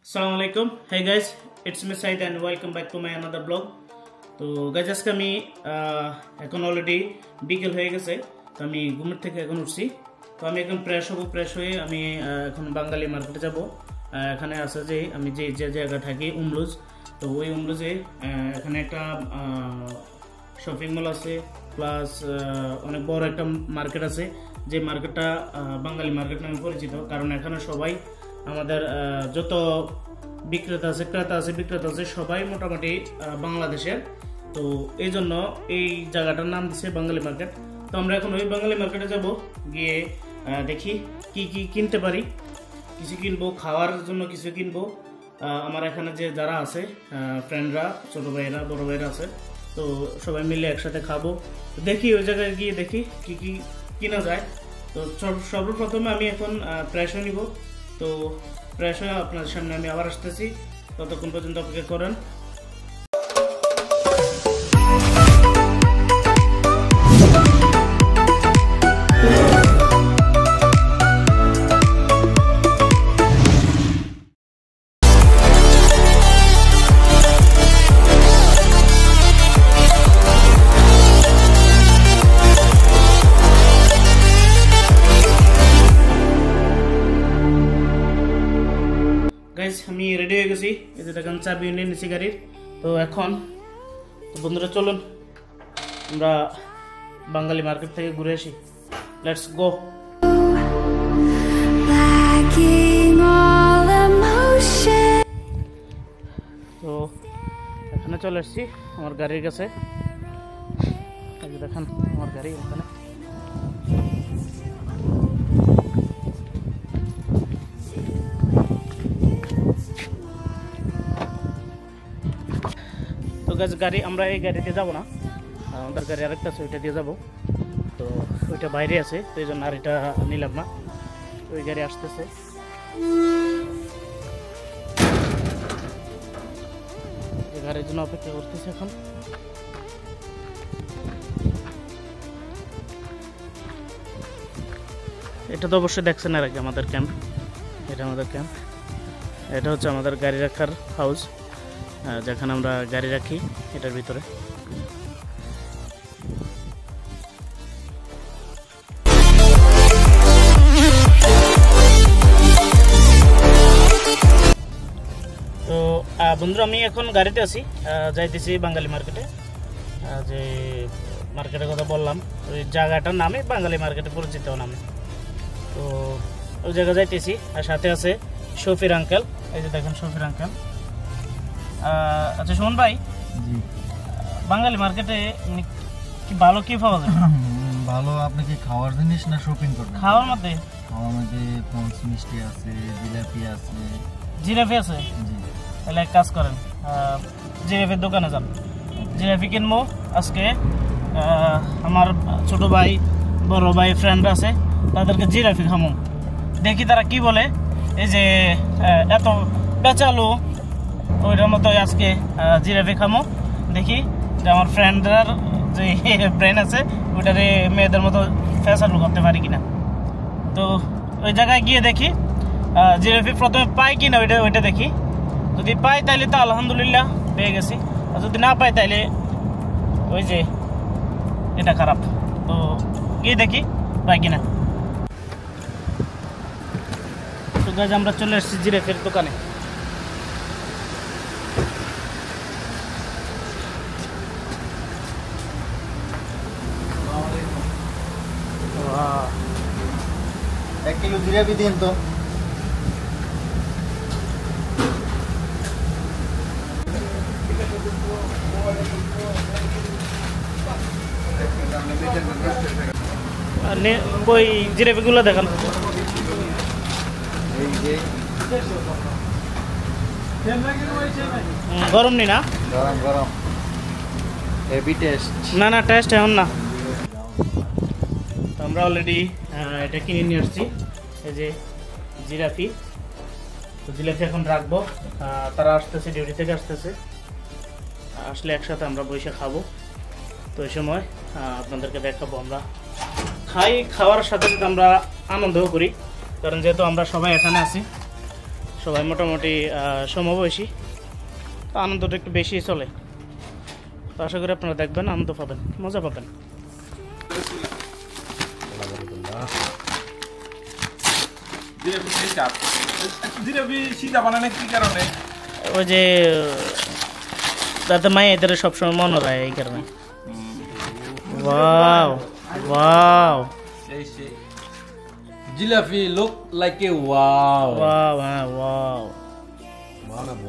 Assalamu alaikum. Hey guys, it's me Said and welcome back to my another vlog. তো guys আজকে আমি এখন already বিকেল হয়ে গেছে, তো আমি ঘুমের থেকে এখন উঠছি। তো আমি এখন ফ্রেশ হয়ে আমি এখন বাঙালি মার্কেটে যাব। এখানে আছে যে আমি যে জায়গা থাকি উমলুজ, তো ওই উমলুজে এখানে একটা শপিং মল আছে, প্লাস অনেক বড় একটা মার্কেট আছে, যে মার্কেটটা বাঙালি মার্কেট নামে পরিচিত। কারণ এখানে সবাই আমাদের যত বিক্রেতা আছে সবাই মোটামুটি বাংলাদেশের। তো এই জন্য এই জায়গাটার নাম দিচ্ছে বাঙালি মার্কেট। তো আমরা এখন ওই বাঙালি মার্কেটে যাব, গিয়ে দেখি কি কি কিনতে পারি। কিছু কিনবো, খাওয়ার জন্য কিছু কিনবো। আমার এখানে যে যারা আছে ফ্রেন্ডরা, ছোট ভাইরা বড় ভাইরা আছে, তো সবাই মিলে একসাথে খাবো। দেখি ওই জায়গায় গিয়ে দেখি কি কি কিনা যায়। তো সর্বপ্রথমে আমি এখন ফ্রেশ হয়ে নিব। তো ফ্রেশ হয়ে আপনাদের সামনে আমি আবার আসতেছি, ততক্ষণ পর্যন্ত অপেক্ষা করেন। আমি রেডি হয়ে গেছি, এই যে দেখেন চাবি নিয়ে নিচ্ছি গাড়ির। তো এখন বন্ধুরা চলুন আমরা বাঙালি মার্কেট থেকে ঘুরে আসি। Let's go. তো এখানে চলে এসেছি আমার গাড়ির কাছে। এই যে দেখেন আমার গাড়ি এখানে। গাড়ি আমরা এই গাড়িতে যাবো না, আমাদের গাড়ি আরেকটা আছে, ওইটা দিয়ে যাবো। তো ওইটা বাইরে আছে, তো এই জন্য আর এটা নিলাম না। ওই গাড়ি আসতেছে, গাড়ির জন্য অপেক্ষা করতেছে এখন। এটা তো অবশ্যই দেখছেন আর আগে আমাদের ক্যাম্প, এটা আমাদের ক্যাম্প। এটা হচ্ছে আমাদের গাড়ি রাখার হাউস, যেখানে আমরা গাড়ি রাখি এটার ভিতরে। তো বন্ধুরা আমি এখন গাড়িতে আছি, যাইতেছি বাঙালি মার্কেটে। যে মার্কেটের কথা বললাম, ওই জায়গাটার নামে বাঙালি মার্কেটে পরিচিত নামে। তো ওই জায়গায় যাইতেছি, আর সাথে আছে শফির আঙ্কেল। এই যে দেখেন শফির আঙ্কেল। আচ্ছা সুমন ভাই, বাঙালি মার্কেটে কি ভালো কি পাওয়া যায়? ভালো, আপনি কি খাওয়ার জিনিস না শপিং করবেন? খাওয়ার মধ্যে পঞ্চ মিষ্টি আছে, জিলাপি আছে। জিলাপি আছে? জি। তাহলে এক কাজ করেন, জিলাপির দোকানে যান, জিলাপি কিনবো আজকে। আমার ছোট ভাই বড় ভাই ফ্রেন্ড আছে, তাদেরকে জিলাপি খামো, দেখি তারা কি বলে। এই যে এত বেচালো, ওইটার মতো আজকে জিলাপি খামো। দেখি যে আমার ফ্রেন্ডের যে ব্রেন আছে ওইটারে মেয়েদের মতো ফ্যাশন করতে পারি কিনা। তো ওই জায়গায় গিয়ে দেখি জিলাপি প্রথমে পাই কিনা, ওইটা দেখি। যদি পাই তাহলে তো আলহামদুলিল্লাহ পেয়ে গেছি, আর যদি না পাই তাহলে ওই যে এটা খারাপ। তো গিয়ে দেখি পাই কিনা। তো গাইজ আমরা চলে এসেছি জিলাপির দোকানে। এক কিলো জিলাপি দিন তো। ওই জিলাপিগুলো দেখান। গরম নি না? গরম হেভি টেস্ট। না টেস্ট এমন না। তো আমরা অলরেডি এটা কিনে নিয়ে আসছি, এই যে জিলাপি। তো জিলাপি এখন রাখবো, তারা আসতেছে, ডিউটি থেকে আসতেছে, আসলে একসাথে আমরা বসে খাবো। তো এই সময় আপনাদেরকে দেখাবো আমরা খাই, খাওয়ার সাথে সাথে আমরা আনন্দও করি, কারণ যেহেতু আমরা সবাই এখানে আছি, সবাই মোটামুটি সমবয়সী, তো আনন্দটা একটু বেশি চলে। তো আশা করি আপনারা দেখবেন, আনন্দ পাবেন, মজা পাবেন। ওই যে দাদা মাই এদের সবসময় মনে হয় এই কারণে। Wow wow, jalebi look like a wow. Wow, হ্যাঁ ওয়াও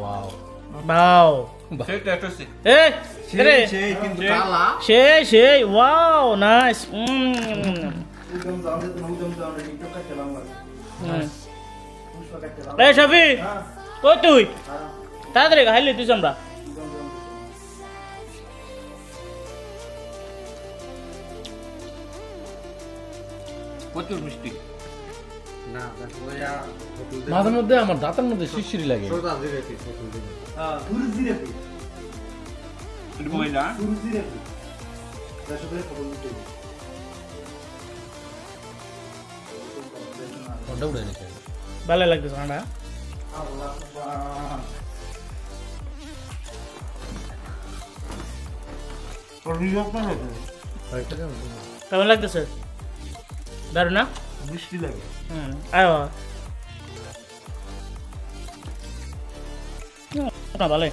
Wow. ওয়াও, এই রে সেই ওয়াও নাইস। এই শফি কই তুই, তাড়াতাড়ি খাইলি তুই আমরা। প্রচুর মিষ্টি। মাঝে মধ্যে আমার দাঁতের মধ্যে শিরশিরি লাগে। ভালো লাগতেছে ঠান্ডা। কেমন লাগতেছে? দারুণ না? মিষ্টি লাগে। আয়ো ভালো।